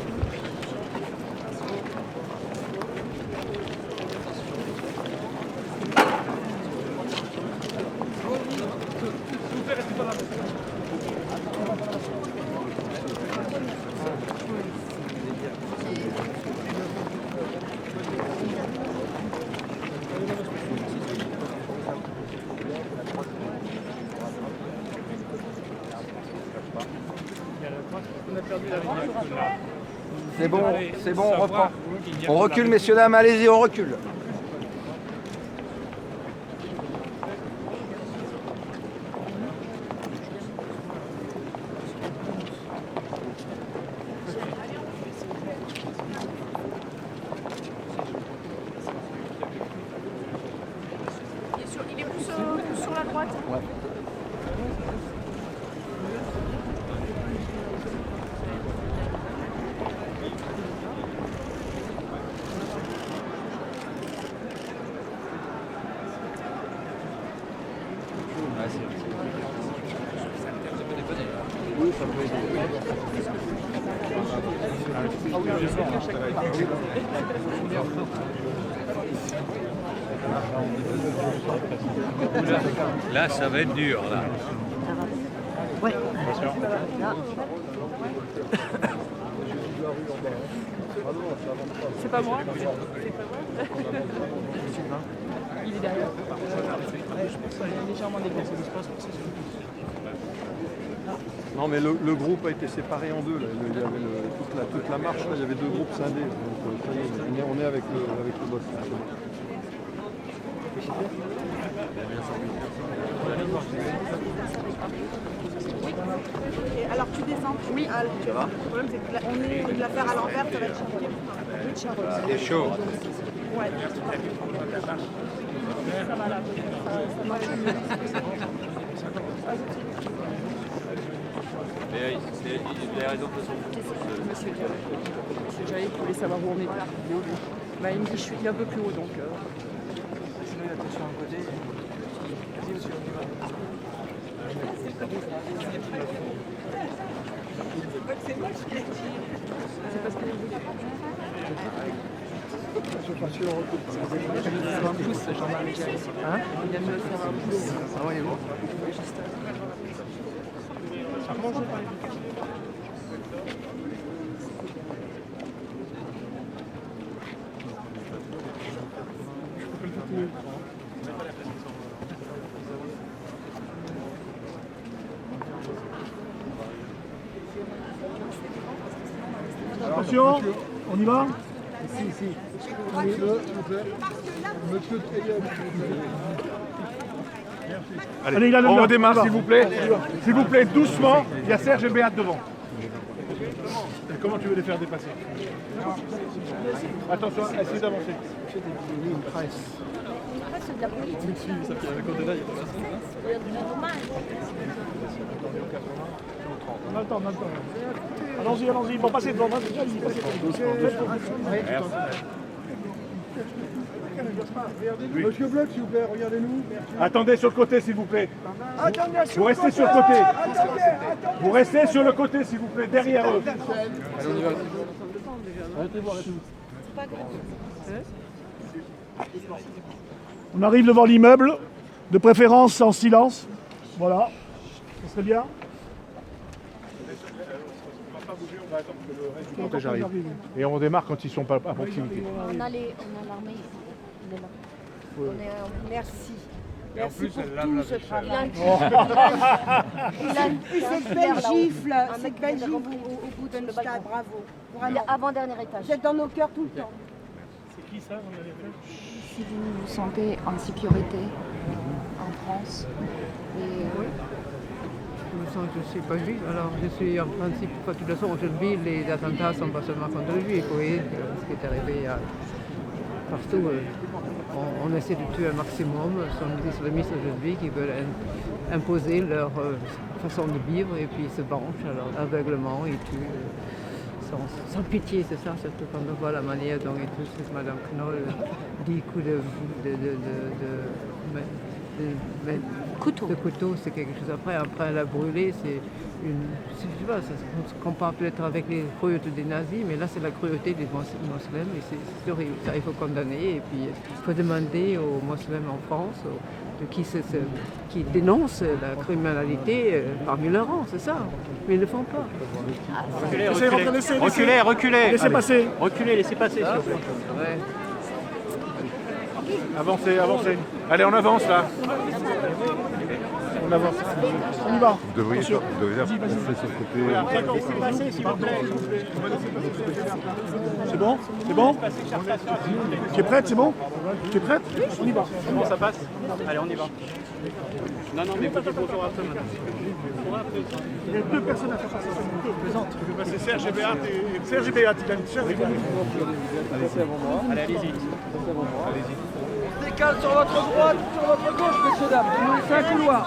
C'est bon, on reprend. On recule, messieurs, dames, allez-y, on recule. Il est plus sur la droite. Ouais. Oui, ça peut aider. Là, ça va être dur, là. Ouais. C'est pas moi. Il est derrière. Légèrement déplacé. Non, mais le groupe a été séparé en deux. Là. Il y avait toute la marche, là, il y avait deux groupes scindés. Donc, ça y est, on est avec le boss. Alors tu descends. Oui. Tu vas. Le problème c'est que on est de la faire à l'envers, ça va être chargé. C'est chaud. Ouais. Ça va là. C'est la raison de son Monsieur Jaïd voulait savoir où on était. Bah, il me dit je suis un peu plus haut donc. Sinon il a tout sur un côté. Vas-y monsieur, on y va. C'est moi qui l'ai dit. C'est parce que je suis pas sûr. Il vient de me faire un pouce, Jean-Marie Jaïd. Hein? Il vient de me faire un pouce. Ah oui, bon. Attention, on y va? Si. Allez, on redémarre s'il vous plaît. S'il vous plaît, doucement. Il y a Serge et Béat devant. Et comment tu veux les faire dépasser? Attention, essayez d'avancer. C'est de la politique. On a le temps. Allons-y. Bon, passez devant. Monsieur Bloch, s'il vous plaît, regardez-nous. Attendez sur le côté, s'il vous plaît. Vous restez sur le côté. Vous restez sur le côté, s'il vous plaît, derrière eux. Allez, on y va. Arrêtez-vous. On arrive devant l'immeuble, de préférence en silence. Voilà, ça serait bien. Le cortège arrive. Et on démarre quand ils ne sont pas à proximité. On a l'armée ici. Il est là. Merci. Merci pour tout ce travail. Cette belle gifle, cette belle gifle au bout de notre stade, bravo. Avant-dernier étage. Vous êtes dans nos cœurs tout le temps. C'est qui ça, vous avez fait? Si vous vous sentez en sécurité en France, Je me sens que je ne suis pas juif, alors je suis en principe, de toute façon aujourd'hui les attentats ne sont pas seulement contre les juifs, vous voyez, ce qui est arrivé partout, on essaie de tuer un maximum, ce sont des islamistes aujourd'hui qui veulent imposer leur façon de vivre et puis ils se vengent, alors aveuglement, ils tuent sans pitié, c'est ça, surtout quand on voit la manière dont ils tuent Mme Knoll, 10 coups de couteau, c'est quelque chose. Après la brûler, c'est une. Je sais pas, ça se compare peut-être avec les cruautés des nazis, mais là c'est la cruauté des musulmans et c'est horrible. Ça, il faut condamner et puis il faut demander aux musulmans en France qui dénoncent la criminalité parmi leurs rangs, c'est ça. Mais ils ne le font pas. Reculez. Laissez passer. Reculez, laissez passer. Ouais. Avancez. Allez, on avance là. On avance. On y va. Vous devriez passer sur le côté. Laissez passer, s'il vous plaît. C'est bon? Qui est prête, c'est bon? Qui est prête? On y va. Comment ça passe? Allez, on y va. Non, mais vous dites bonjour après, madame. Il y a 2 personnes à faire passer. C'est Serge et Béat. Serge et Béat, il a une Serge et Béat. Allez, allez-y. On se décale sur votre droite, sur votre gauche, messieurs, dames. C'est un couloir.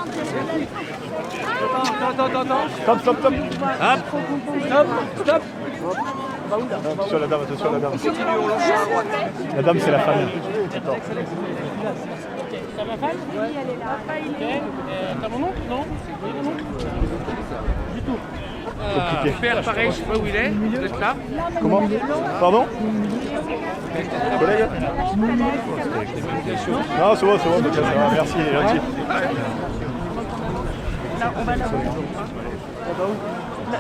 Attends. Stop. Attention la dame. La dame, c'est la femme. D'accord. Ça va, Val? Oui, elle est là. T'as mon nom? Non. Du tout. Père, pareil, je sais pas où il est. Vous êtes là? Comment? Pardon? Collègue? Non, c'est bon, ça va, merci, il est gentil. Là, on va là-bas.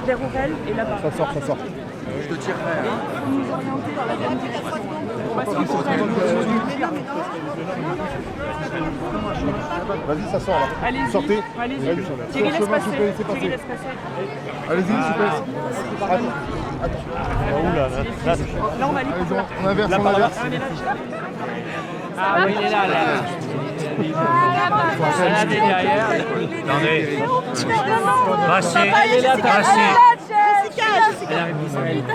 Vers Aurel et là-bas. Ça sort. Je te tirerai. Vous nous orientez dans la bonne direction. Vas-y, ça sort là. Allez-y. Sortez. Allez-y. Thierry, laisse passer. Allez-y, s'il vous plaît. Où là, on va aller. On inverse. Ah oui, il est là. Là, derrière. Attendez.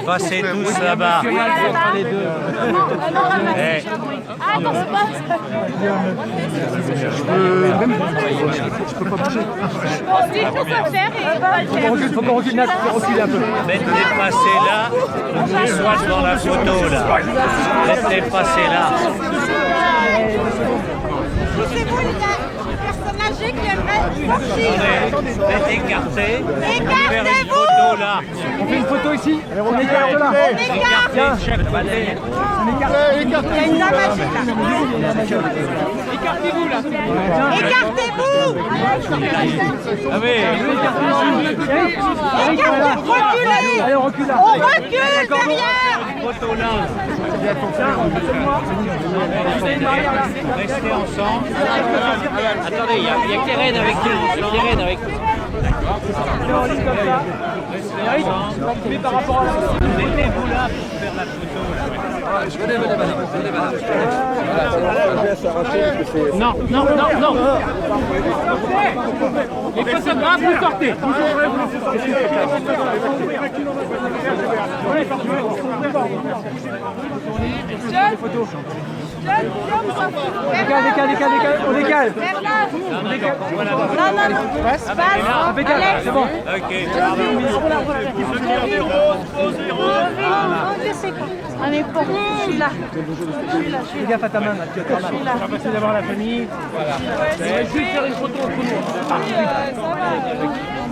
Passez tous là-bas. Je peux pas bouger. Faut qu'on recule un peu. Mettez passer là, les soins dans la photo là. Mettez passer là. C'est vous, les personnes âgées qui aimeraient sortir. Écartez. Faire une photo là. On fait une photo ici. On écarte là. Il y a une dame âgée là. Écartez-vous là. Écartez-vous. Ah oui. Reculez. Allez, on recule là. On recule derrière. Photo là. Restez ensemble. Attendez, il y a Keren avec nous. Keren avec nous. Mais par rapport à la... Mettez-vous là pour faire la photo. Venez, madame. Non. Les photographes, vous sortez. Décale, on décale. Non. Passe. C'est bon. Ok. On est pour vous. Je suis là. Fais gaffe à ta main, là. Tu as ta main. Merci d'avoir la famille. Voilà. Juste faire une photo entre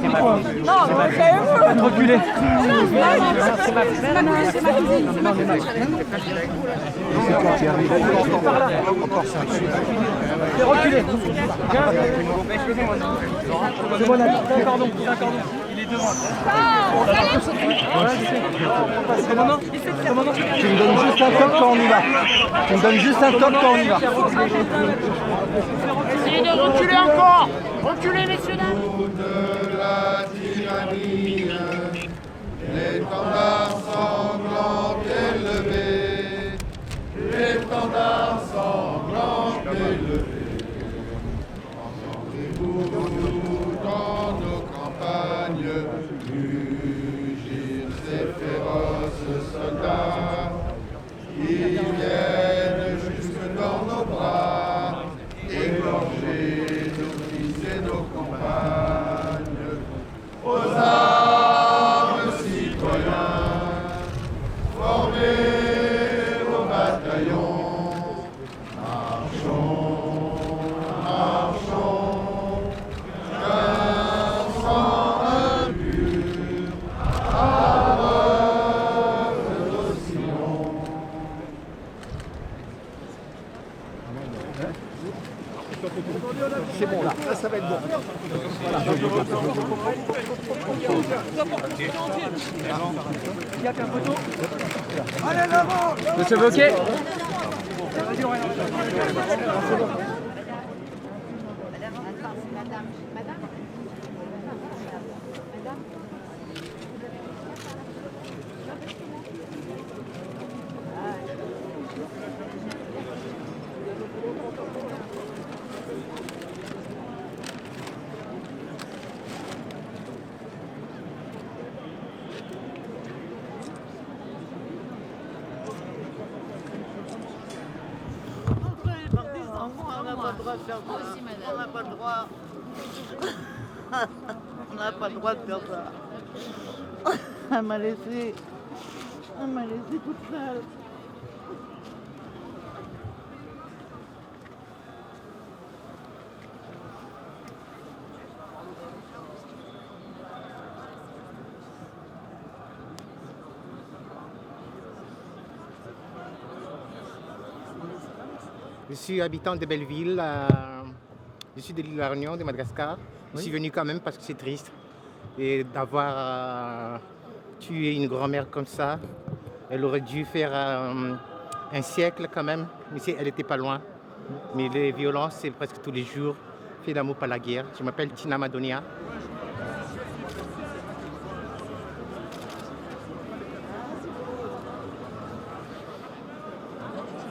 nous. C'est ma fille. Non, c'est vous. Reculez. C'est ma fille. C'est ma cousine. C'est reculé. C'est bon, un cordon. Il est devant. Tu me donnes juste un top quand on y va. Tu me donnes juste un top quand on y va. Essayez de reculer encore. Reculez, messieurs, dames. De la tyrannie, l'étendard sanglant est levé, l'étendard sanglant est levé. Entendez-vous dans nos campagnes mugir ces féroces soldats qui viennent jusque dans nos bras, égorger nos fils et nos compagnes. Aux armes, citoyens, formez vos bataillons, marchons, marchons, qu'un sang impur abreuve nos sillons. C'est bon là, ça va être bon. Il y a qu'un photo. Allez, l'avant. Monsieur Wauquiez. On n'a pas le droit. On n'a pas le droit de faire ça. Elle m'a laissé toute seule. Je suis habitant de Belleville, je suis de l'île de la Réunion, de Madagascar. Je suis venu quand même parce que c'est triste et d'avoir tué une grand-mère comme ça. Elle aurait dû faire un siècle quand même, mais elle n'était pas loin. Mais les violences, c'est presque tous les jours. Fait d'amour par la guerre. Je m'appelle Tina Madonia.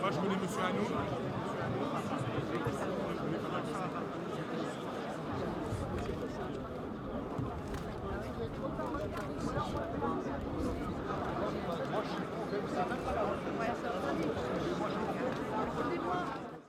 Moi, je connais M. Hanou.